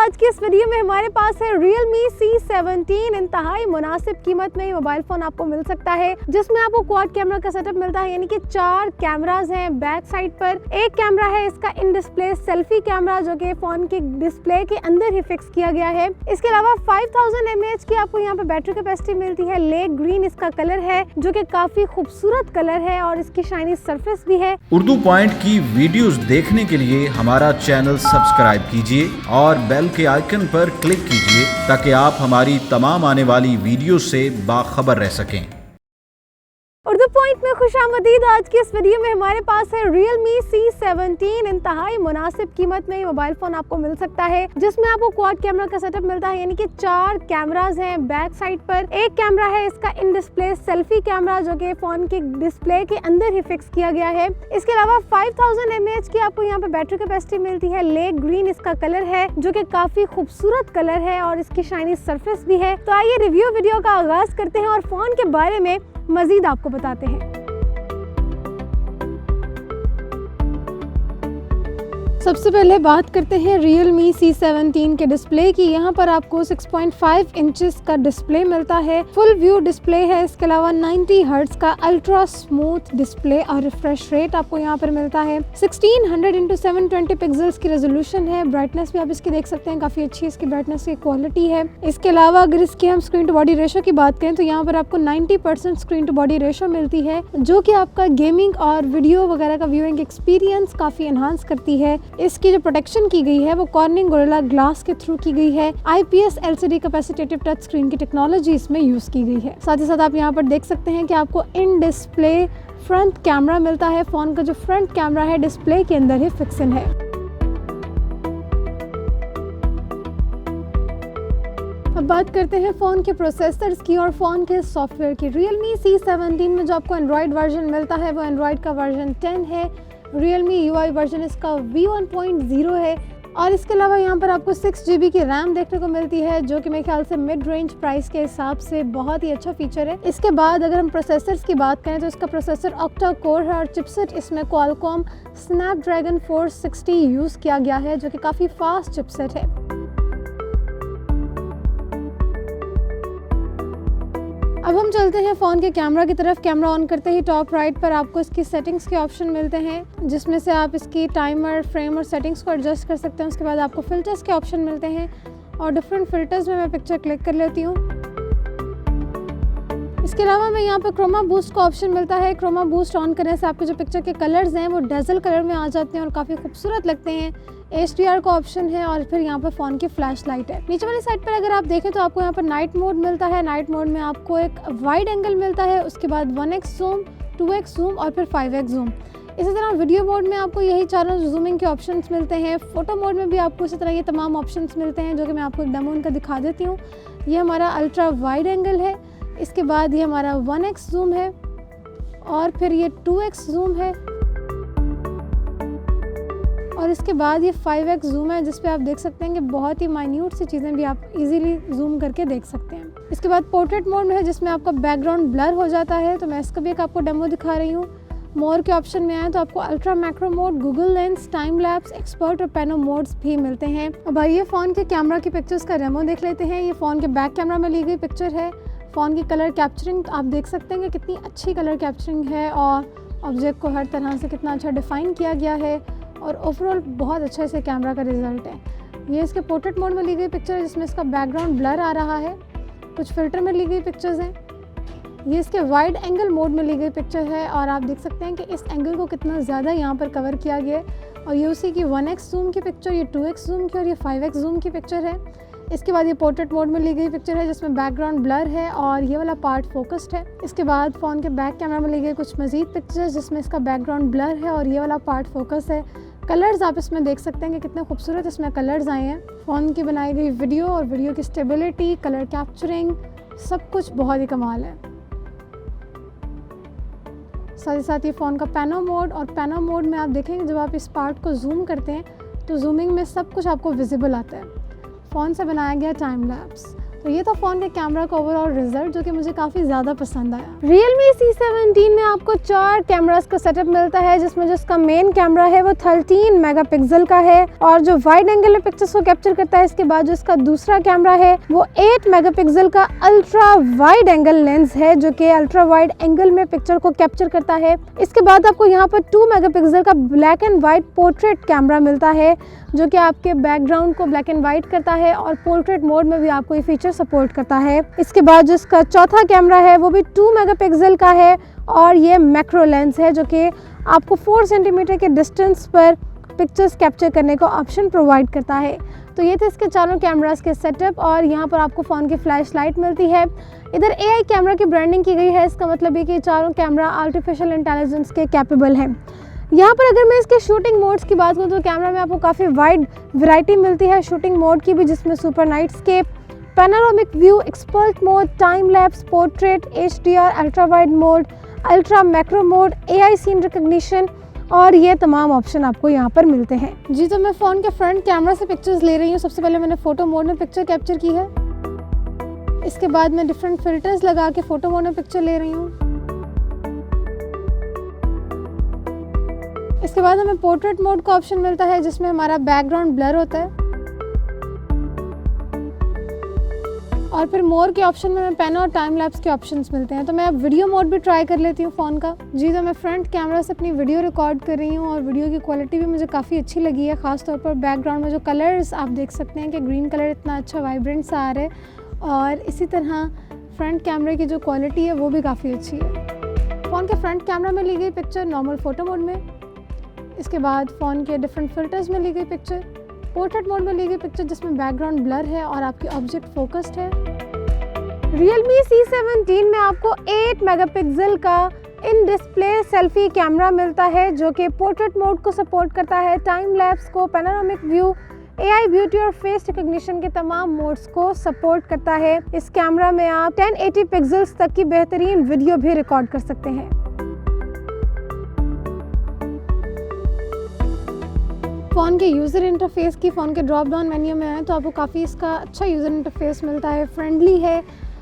आज की इस वीडियो में हमारे पास है Realme C17। इंतहाई मुनासिब कीमत में ये मोबाइल फोन आपको मिल सकता है, जिसमें आपको क्वाड कैमरा का सेटअप मिलता है, यानी कि 4 कैमरास हैं बैक साइड पर। एक कैमरा है इसका इन डिस्प्ले सेल्फी कैमरा, जो कि फोन की डिस्प्ले के अंदर ही फिक्स किया गया है। इसके अलावा 5000 mAh की आपको यहाँ पे बैटरी कैपेसिटी मिलती है। लेक ग्रीन इसका कलर है, जो कि काफी खूबसूरत कलर है और इसकी शाइनी सरफेस भी है। उर्दू पॉइंट की वीडियोस देखने के लिए हमारा चैनल सब्सक्राइब कीजिए और बेल के आइकन पर क्लिक कीजिए ताकि आप हमारी तमाम आने वाली वीडियो से बाखबर रह सकें। उर्दू पॉइंट में खुशामदीद। आज की इस वीडियो में हमारे पास है Realme C17। इंतहाई मुनासिब कीमत में ये मोबाइल फोन आपको मिल सकता है, जिसमें आपको क्वाड कैमरा का सेटअप मिलता है, यानी कि 4 कैमरास हैं बैक साइड पर। एक कैमरा है इसका इन डिस्प्ले सेल्फी कैमरा, जो कि फोन की डिस्प्ले के अंदर ही फिक्स किया गया है। इसके अलावा 5000 mAh की आपको यहाँ पे बैटरी कैपेसिटी मिलती है। लेक ग्रीन इसका कलर है, जो कि काफी खूबसूरत कलर है और इसकी शाइनी सरफेस भी है। तो आइए रिव्यू वीडियो का आगाज करते हैं और फोन के बारे में मजीद आपको बताते हैं। सबसे पहले बात करते हैं Realme C17 के डिस्प्ले की। यहाँ पर आपको 6.5 इंचेस का डिस्प्ले मिलता है। फुल व्यू डिस्प्ले है। इसके अलावा 90 हर्ट्ज का अल्ट्रा स्मूथ डिस्प्ले और रिफ्रेश रेट आपको यहाँ पर मिलता है। 1600x720 पिक्सल्स की रेजोल्यूशन है। ब्राइटनेस भी आप इसकी देख सकते हैं, काफी अच्छी इसकी ब्राइटनेस की क्वालिटी है। इसके अलावा अगर इसकी हम स्क्रीन टू बॉडी रेशो की बात करें तो यहाँ पर आपको 90% स्क्रीन टू बॉडी रेशो मिलती है, जो कि आपका गेमिंग और वीडियो वगैरह का व्यूइंग एक्सपीरियंस काफी एनहांस करती है। इसकी जो प्रोटेक्शन की गई है वो कॉर्निंग गोरिल्ला ग्लास के थ्रू की गई है। IPS LCD कैपेसिटेटिव टच स्क्रीन की टेक्नोलॉजी इसमें यूज की गई है। साथ ही साथ आप यहाँ पर देख सकते हैं कि आपको इन डिस्प्ले फ्रंट कैमरा मिलता है। फोन का जो फ्रंट कैमरा है डिस्प्ले के अंदर ही फिक्स इन है। अब बात करते हैं फ़ोन के प्रोसेसर्स की और फ़ोन के सॉफ्टवेयर की। Realme C17 में जो आपको एंड्रॉयड वर्जन मिलता है वो एंड्रॉयड का वर्जन 10 है। Realme UI वर्जन इसका V1.0 है और इसके अलावा यहाँ पर आपको 6GB की रैम देखने को मिलती है, जो कि मेरे ख्याल से मिड रेंज प्राइस के हिसाब से बहुत ही अच्छा फीचर है। इसके बाद अगर हम प्रोसेसर्स की बात करें तो इसका प्रोसेसर ऑक्टा कोर है और चिपसेट इसमें क्वालकॉम स्नैपड्रैगन 460 यूज़ किया गया है, जो कि काफ़ी फास्ट चिपसेट है। अब हम चलते हैं फ़ोन के कैमरा की तरफ। कैमरा ऑन करते ही टॉप राइट पर आपको इसकी सेटिंग्स के ऑप्शन मिलते हैं, जिसमें से आप इसकी टाइमर, फ्रेम और सेटिंग्स को एडजस्ट कर सकते हैं। उसके बाद आपको फ़िल्टर्स के ऑप्शन मिलते हैं और डिफरेंट फ़िल्टर्स में मैं पिक्चर क्लिक कर लेती हूँ। इसके अलावा मैं यहाँ पर क्रोमा बूस्ट का ऑप्शन मिलता है। क्रोमा बूस्ट ऑन करने से आपके जो पिक्चर के कलर्स हैं वो डेजल कलर में आ जाते हैं और काफ़ी खूबसूरत लगते हैं। HDR का ऑप्शन है और फिर यहाँ पर फ़ोन की फ्लैश लाइट है। नीचे वाली साइड पर अगर आप देखें तो आपको यहाँ पर नाइट मोड मिलता है। नाइट मोड में आपको एक वाइड एंगल मिलता है, उसके बाद 1x जूम, 2x जूम और फिर 5x जूम। इसी तरह वीडियो मोड में आपको यही चारों जूमिंग के ऑप्शंस मिलते हैं। फोटो मोड में भी आपको इसी तरह ये तमाम ऑप्शंस मिलते हैं, जो कि मैं आपको एक डेमो उनका दिखा देती हूँ। ये हमारा अल्ट्रा वाइड एंगल है। इसके बाद ये हमारा 1x जूम है और फिर ये 2x जूम है और इसके बाद ये 5x जूम है, जिस पे आप देख सकते हैं कि बहुत ही माइन्यूट सी चीज़ें भी आप इजीली जूम करके देख सकते हैं। इसके बाद पोर्ट्रेट मोड में है, जिसमें आपका बैकग्राउंड ब्लर हो जाता है, तो मैं इसका भी एक आपको डेमो दिखा रही हूँ। मोर के ऑप्शन में आए तो आपको ultra macro mode, Google lens, time lapse, expert और पेनो मोड्स भी मिलते हैं। अब आइए फ़ोन के कैमरा की पिक्चर्स का डेमो देख लेते हैं। ये फ़ोन के बैक कैमरा में ली गई पिक्चर है। फ़ोन की कलर कैप्चरिंग आप देख सकते हैं कि कितनी अच्छी कलर कैप्चरिंग है और ऑब्जेक्ट को हर तरह से कितना अच्छा डिफ़ाइन किया गया है और ओवरऑल बहुत अच्छा इसे कैमरा का रिज़ल्ट है। ये इसके पोर्ट्रेट मोड में ली गई पिक्चर है, जिसमें इसका बैकग्राउंड ब्लर आ रहा है। कुछ फ़िल्टर में ली गई पिक्चर्स हैं। ये इसके वाइड एंगल मोड में ली गई पिक्चर है और आप देख सकते हैं कि इस एंगल को कितना ज़्यादा यहाँ पर कवर किया गया है। और ये उसी की 1x जूम की पिक्चर, ये 2x जूम की और ये 5x जूम की पिक्चर है। इसके बाद ये पोर्ट्रेट मोड में ली गई पिक्चर है, जिसमें बैकग्राउंड ब्लर है और ये वाला पार्ट फोकस्ड है। इसके बाद फ़ोन के बैक कैमरा में ली गई कुछ मज़ीद पिक्चर्स, जिसमें इसका बैकग्राउंड ब्लर है और ये वाला पार्ट फोकस है। कलर्स आप इसमें देख सकते हैं कि कितने खूबसूरत इसमें कलर्स आए हैं। फ़ोन की बनाई गई वीडियो और वीडियो की स्टेबिलिटी, कलर कैप्चरिंग, सब कुछ बहुत ही कमाल है। साथ ही साथ ये फ़ोन का पैनो मोड, और पैनो मोड में आप देखेंगे जब आप इस पार्ट को जूम करते हैं तो जूमिंग में सब कुछ आपको विजिबल आता है। फ़ोन से बनाया गया टाइम लैप्स। तो ये था फ़ोन के कैमरा का ओवरऑल रिजल्ट जो कि मुझे काफ़ी ज़्यादा पसंद आया। Realme C17 में आपको 4 कैमरास का सेटअप मिलता है, जिसमें जो इसका मेन कैमरा है वो 13 मेगापिक्सल का है और जो वाइड एंगल में पिक्चर्स को कैप्चर करता है। इसके बाद जो इसका दूसरा कैमरा है वो 8 मेगापिक्सल का अल्ट्रा वाइड एंगल लेंस है जो कि अल्ट्रा वाइड एंगल में पिक्चर को कैप्चर करता है। इसके बाद आपको यहाँ पर 2 मेगापिक्सल का black and white portrait camera मिलता है जो कि आपके बैकग्राउंड को ब्लैक एंड व्हाइट करता है और पोर्ट्रेट मोड में भी आपको ये फीचर सपोर्ट करता है। इसके बाद जो इसका चौथा कैमरा है वो भी 2 मेगापिक्सल का है और ये मैक्रो लेंस है जो कि आपको 4 सेंटीमीटर के डिस्टेंस पर पिक्चर्स कैप्चर करने का ऑप्शन प्रोवाइड करता है। तो ये थे इसके चारों कैमरास के सेटअप और यहाँ पर आपको फ़ोन की फ्लैश लाइट मिलती है। इधर AI कैमरा की ब्रांडिंग की गई है, इसका मतलब ये कि चारों कैमरा आर्टिफिशियल इंटेलिजेंस के कैपेबल हैं। यहाँ पर अगर मैं इसके शूटिंग मोड्स की बात करूँ तो कैमरा में आपको काफ़ी वाइड वैरायटी मिलती है शूटिंग मोड की भी, जिसमें super night scape, panoramic view, expert mode, time lapse, portrait, HDR, ultra wide mode, ultra macro mode, AI scene recognition और ये तमाम ऑप्शन आपको यहाँ पर मिलते हैं। जी तो मैं फ़ोन के फ्रंट कैमरा से पिक्चर्स ले रही हूँ। सबसे पहले मैंने फ़ोटो मोड में पिक्चर कैप्चर की है। इसके बाद मैं डिफरेंट फिल्टर्स लगा के फ़ोटो मोड में पिक्चर ले रही हूँ। इसके बाद हमें पोर्ट्रेट मोड का ऑप्शन मिलता है जिसमें हमारा बैकग्राउंड ब्लर होता है और फिर मोर के ऑप्शन में हमें पेन और टाइम लैप्स के ऑप्शंस मिलते हैं। तो मैं अब वीडियो मोड भी ट्राई कर लेती हूँ फ़ोन का। जी तो मैं फ्रंट कैमरा से अपनी वीडियो रिकॉर्ड कर रही हूँ और वीडियो की क्वालिटी भी मुझे काफ़ी अच्छी लगी है। ख़ासतौर पर बैकग्राउंड में जो कलर्स आप देख सकते हैं कि ग्रीन कलर इतना अच्छा वाइब्रेंट सा आ रहा है और इसी तरह फ्रंट कैमरे की जो क्वालिटी है वो भी काफ़ी अच्छी है। फ़ोन के फ्रंट कैमरा में ली गई पिक्चर नॉर्मल फ़ोटो मोड में, इसके बाद फ़ोन के डिफरेंट फिल्टर्स में ली गई पिक्चर, पोर्ट्रेट मोड में ली गई पिक्चर जिसमें बैकग्राउंड ब्लर है और आपकी ऑब्जेक्ट फोकस्ड है। Realme C17 में आपको 8 मेगापिक्सल का इन डिस्प्ले सेल्फी कैमरा मिलता है जो कि पोर्ट्रेट मोड को सपोर्ट करता है, टाइम लैप्स को, पैनोरामिक व्यू, AI ब्यूटी और फेस रिकग्निशन के तमाम मोड्स को सपोर्ट करता है। इस कैमरा में आप 1080 पिक्सल्स तक की बेहतरीन वीडियो भी रिकॉर्ड कर सकते हैं। फ़ोन के यूज़र इंटरफेस की फ़ोन के ड्रॉप डाउन मेन्यू में आए तो आपको काफ़ी इसका अच्छा यूज़र इंटरफेस मिलता है, फ्रेंडली है।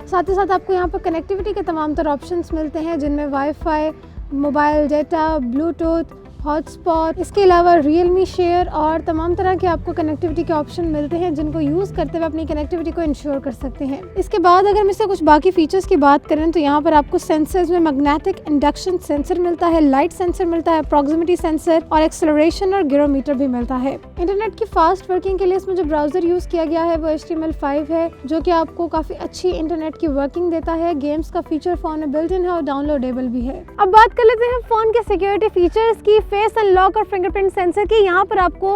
साथ ही साथ आपको यहाँ पर कनेक्टिविटी के तमाम तरह ऑप्शंस मिलते हैं जिनमें wifi, mobile data, Bluetooth, hotspot, इसके अलावा Realme शेयर और तमाम तरह के आपको कनेक्टिविटी के ऑप्शन मिलते हैं जिनको यूज़ करते हुए अपनी कनेक्टिविटी को इंश्योर कर सकते हैं। इसके बाद अगर हम इससे कुछ बाकी फीचर्स की बात करें तो यहाँ पर आपको सेंसर्स में मैग्नेटिक इंडक्शन सेंसर मिलता है, लाइट सेंसर मिलता है, प्रॉक्सिमिटी सेंसर और एक्सेलरेशन और गिरोमीटर भी मिलता है। इंटरनेट की फास्ट वर्किंग के लिए इसमें जो ब्राउज़र यूज़ किया गया है वो HTML5 है जो कि आपको काफ़ी अच्छी इंटरनेट की वर्किंग देता है। गेम्स का फीचर फ़ोन में बिल्ट इन है और डाउनलोडेबल भी है। अब बात कर लेते हैं फ़ोन के सिक्योरिटी फीचर्स की। फेस अनलॉक और फिंगरप्रिंट सेंसर की यहाँ पर आपको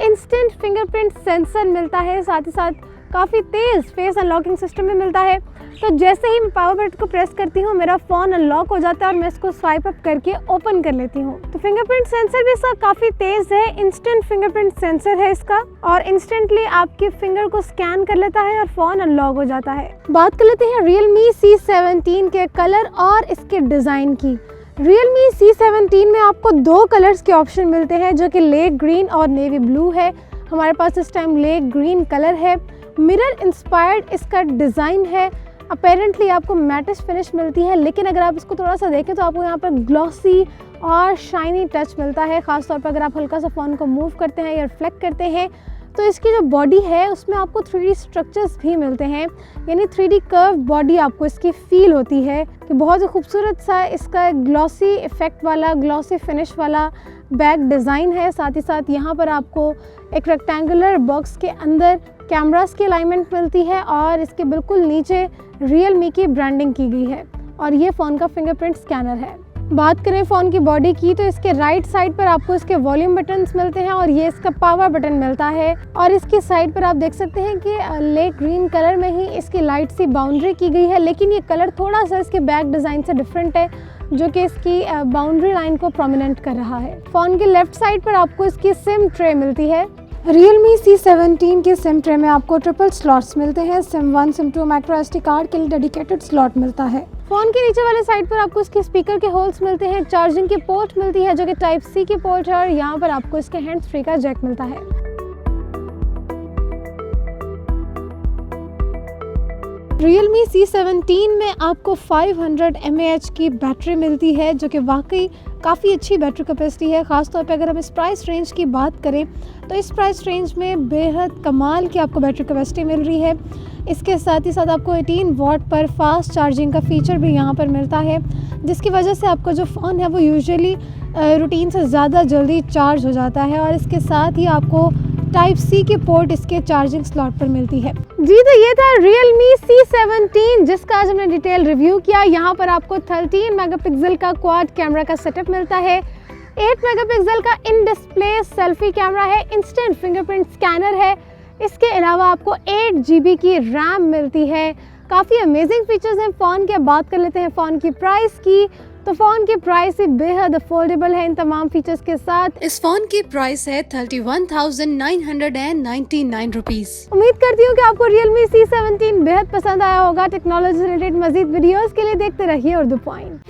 इंस्टेंट फिंगरप्रिंट सेंसर मिलता है, साथ ही साथ काफ़ी तेज़ फेस अनलॉकिंग सिस्टम भी मिलता है। तो जैसे ही मैं पावर बटन को प्रेस करती हूँ मेरा फ़ोन अनलॉक हो जाता है और मैं इसको स्वाइप अप करके ओपन कर लेती हूँ। तो फिंगरप्रिंट सेंसर भी इसका काफ़ी तेज़ है, इंस्टेंट फिंगरप्रिंट सेंसर है इसका और इंस्टेंटली आपके फिंगर को स्कैन कर लेता है और फ़ोन अनलॉक हो जाता है। बात कर लेते हैं Realme C17 के कलर और इसके डिज़ाइन की। Realme C17 में आपको 2 कलर्स के ऑप्शन मिलते हैं जो कि लेक ग्रीन और नेवी ब्लू है। हमारे पास इस टाइम लेक ग्रीन कलर है। मिरर इंस्पायर्ड इसका डिज़ाइन है। अपेरेंटली आपको मैटिश फिनिश मिलती है, लेकिन अगर आप इसको थोड़ा सा देखें तो आपको यहाँ पर ग्लॉसी और शाइनी टच मिलता है। ख़ासतौर पर अगर आप हल्का सा फ़ोन को मूव करते हैं या रिफ्लेक्ट करते हैं तो इसकी जो बॉडी है उसमें आपको 3D स्ट्रक्चर्स भी मिलते हैं, यानी 3D कर्व बॉडी आपको इसकी फील होती है कि बहुत ही खूबसूरत सा इसका ग्लॉसी इफ़ेक्ट वाला, ग्लॉसी फिनिश वाला बैक डिज़ाइन है। साथ ही साथ यहाँ पर आपको एक रेक्टेंगुलर बॉक्स के अंदर कैमरास की अलाइनमेंट मिलती है और इसके बिल्कुल नीचे Realme की ब्रांडिंग की गई है और ये फ़ोन का फिंगरप्रिंट स्कैनर है। बात करें फ़ोन की बॉडी की तो इसके राइट साइड पर आपको इसके वॉल्यूम बटन्स मिलते हैं और ये इसका पावर बटन मिलता है और इसकी साइड पर आप देख सकते हैं कि लेक ग्रीन कलर में ही इसकी लाइट सी बाउंड्री की गई है, लेकिन ये कलर थोड़ा सा इसके बैक डिज़ाइन से डिफरेंट है जो कि इसकी बाउंड्री लाइन को प्रोमिनेंट कर रहा है। फ़ोन के लेफ्ट साइड पर आपको इसकी सिम ट्रे मिलती है। Realme C17 के सिम ट्रे में आपको ट्रिपल स्लॉट्स मिलते हैं। SIM 1, SIM 2, micro SD card के लिए डेडिकेटेड स्लॉट मिलता है। फ़ोन के नीचे वाले साइड पर आपको इसके स्पीकर के होल्स मिलते हैं, चार्जिंग की पोर्ट मिलती है जो कि टाइप C की पोर्ट है और यहाँ पर आपको इसके हैंड्स फ्री का जैक मिलता है। Realme C17 में आपको 500 mAh की बैटरी मिलती है, जो कि वाकई काफ़ी अच्छी बैटरी कैपेसिटी है। ख़ासतौर पे अगर हम इस प्राइस रेंज की बात करें तो इस प्राइस रेंज में बेहद कमाल की आपको बैटरी कैपेसिटी मिल रही है। इसके साथ ही साथ आपको 18 वॉट पर फास्ट चार्जिंग का फीचर भी यहाँ पर मिलता है, जिसकी वजह से आपका जो फ़ोन है वो यूजुअली रूटीन से ज़्यादा जल्दी चार्ज हो जाता है। और इसके साथ ही आपको टाइप सी की पोर्ट इसके चार्जिंग स्लॉट पर मिलती है। जी तो ये था Realme C17 जिसका आज हमने डिटेल रिव्यू किया। यहाँ पर आपको 13 मेगापिक्सल का क्वाड कैमरा का सेटअप मिलता है, 8 मेगापिक्सल का इन डिस्प्ले सेल्फी कैमरा है, इंस्टेंट फिंगरप्रिंट स्कैनर है। इसके अलावा आपको 8 GB की रैम मिलती है। काफ़ी अमेजिंग फीचर्स हैं फ़ोन के। बात कर लेते हैं फ़ोन की प्राइस की, तो फ़ोन की प्राइस ही बेहद अफोर्डेबल है इन तमाम फीचर्स के साथ। इस फोन की प्राइस है 31,999 रुपीज़। उम्मीद करती हूँ कि आपको Realme C17 बेहद पसंद आया होगा। टेक्नोलॉजी से रिलेटेड मजीद वीडियोस के लिए देखते रहिए उर्दू पॉइंट।